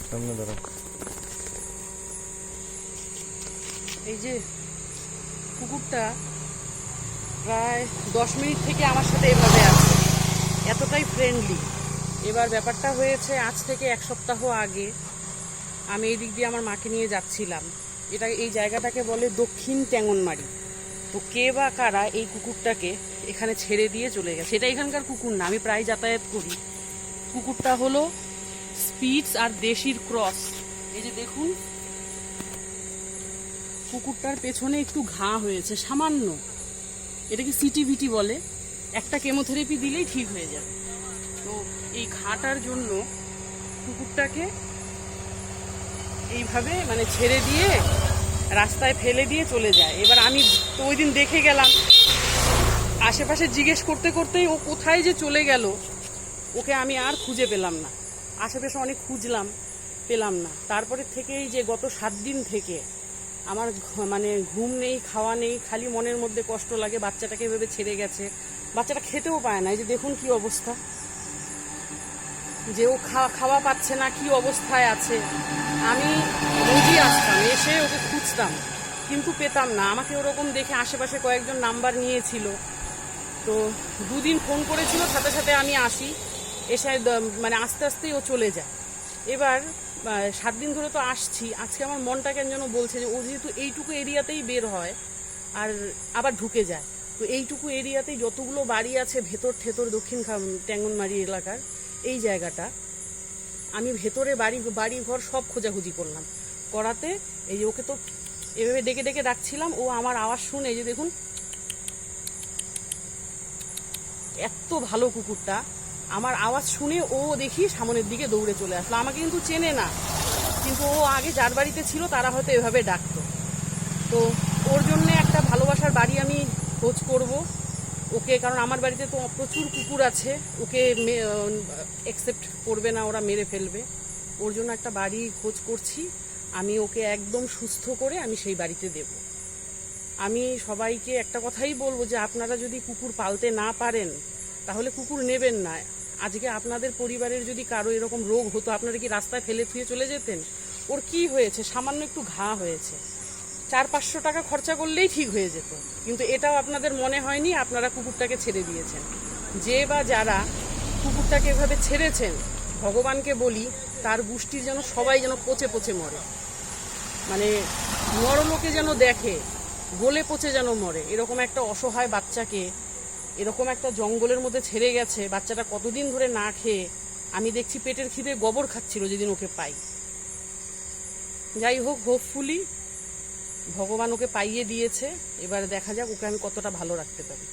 সামনে দাঁড়া। এই যে কুকুরটা প্রায় 10 মিনিট থেকে আমার সাথে এভাবে আছে, এতটাই ফ্রেন্ডলি। এবার ব্যাপারটা হয়েছে আজ থেকে 1 সপ্তাহ আগে আমি এই দিক দিয়ে আমার মাকে নিয়ে যাচ্ছিলাম। এই জায়গাটাকে বলে দক্ষিণ ট্যাঙ্গনমারি। তো কে বা কারা এই কুকুরটাকে এখানে ছেড়ে দিয়ে চলে গেছে। এটা এখানকার কুকুর না, আমি প্রায় যাতায়াত করি। কুকুরটা হলো স্পিটস আর দেশির ক্রস। এই যে দেখুন, কুকুরটার পেছনে একটু ঘা হয়েছে সামান্য, এটাকে সিটিভিটি বলে। একটা কেমোথেরাপি দিলেই ঠিক হয়ে যাবে। তো এই ঘাটার জন্য কুকুরটাকে এইভাবে মানে ছেড়ে দিয়ে রাস্তায় ফেলে দিয়ে চলে যায়। এবার আমি তো ওই দিন দেখে গেলাম, আশেপাশে জিজ্ঞেস করতে করতেই ও কোথায় যে চলে গেল, ওকে আমি আর খুঁজে পেলাম না। আশেপাশে অনেক খুঁজলাম, পেলাম না। তারপরে থেকেই যে গত 7 দিন থেকে আমার মানে ঘুম নেই, খাওয়া নেই, খালি মনের মধ্যে কষ্ট লাগে। বাচ্চাটাকে ভেবে ছেড়ে গেছে, বাচ্চাটা খেতেও পায় না। এই যে দেখুন কি অবস্থা, যে ও খাওয়া পাচ্ছে না, কি অবস্থায় আছে। আমি রোজই আসতাম, এসে ওকে খুঁজতাম, কিন্তু পেতাম না। আমাকে ওরকম দেখে আশেপাশে কয়েকজন নাম্বার নিয়েছিল, তো 2 দিন ফোন করেছিল, সাথে সাথে আমি আসি, এসে মানে আস্তে আস্তেই ও চলে যায়। এবার 7 দিন ধরে তো আসছি, আজকে আমার মনটা কেন যেন বলছে যে ও যেহেতু এইটুকু এরিয়াতেই বের হয় আর আবার ঢুকে যায়, তো এইটুকু এরিয়াতেই যতগুলো বাড়ি আছে ভেতর ঠেতর দক্ষিণ ট্যাঙ্গনমারি এলাকার এই জায়গাটা, আমি ভেতরে বাড়ি ঘর সব খোঁজাখুঁজি করলাম। করাতে এই যে ওকে তো এভাবে ডেকে ডেকে ডাকছিলাম, ও আমার আওয়াজ শুনে, এই যে দেখুন, এত ভালো কুকুরটা, আমার আওয়াজ শুনে ও দেখি সামনের দিকে দৌড়ে চলে আসলো। আমাকে কিন্তু চেনে না, কিন্তু ও আগে যার বাড়িতে ছিল তারা হয়তো এভাবে ডাকতো। তো ওর জন্যে একটা ভালোবাসার বাড়ি আমি খোঁজ করব ওকে, কারণ আমার বাড়িতে তো প্রচুর কুকুর আছে, ওকে অ্যাকসেপ্ট করবে না, ওরা মেরে ফেলবে। ওর জন্য একটা বাড়ি খোঁজ করছি আমি, ওকে একদম সুস্থ করে আমি সেই বাড়িতে দেব। আমি সবাইকে একটা কথাই বলবো যে আপনারা যদি কুকুর পালতে না পারেন তাহলে কুকুর নেবেন না। আজকে আপনাদের পরিবারের যদি কারো এরকম রোগ হতো, আপনারা কি রাস্তায় ফেলে থুয়ে চলে যেতেন? ওর কি হয়েছে? সামান্য একটু ঘা হয়েছে, 400-500 টাকা খরচা করলেই ঠিক হয়ে যেত, কিন্তু এটাও আপনাদের মনে হয়নি, আপনারা কুকুরটাকে ছেড়ে দিয়েছেন। যে বা যারা কুকুরটাকে এভাবে ছেড়েছেন, ভগবানকে বলি তার গোষ্ঠীর যেন সবাই যেন পচে পচে মরে, মানে নরলোকে যেন দেখে, গলে পচে যেন মরে। এরকম একটা অসহায় বাচ্চাকে এরকম একটা জঙ্গলের মধ্যে ছেড়ে গেছে, বাচ্চাটা কতদিন ধরে না খেয়ে, আমি দেখছি পেটের খিদে গোবর খাচ্ছিল যেদিন ওকে পাই। যাই হোক, হোপফুলি ভগবান ওকে পাইয়ে দিয়েছে, এবার দেখা যাক ওকে আমি কতটা ভালো রাখতে পারি।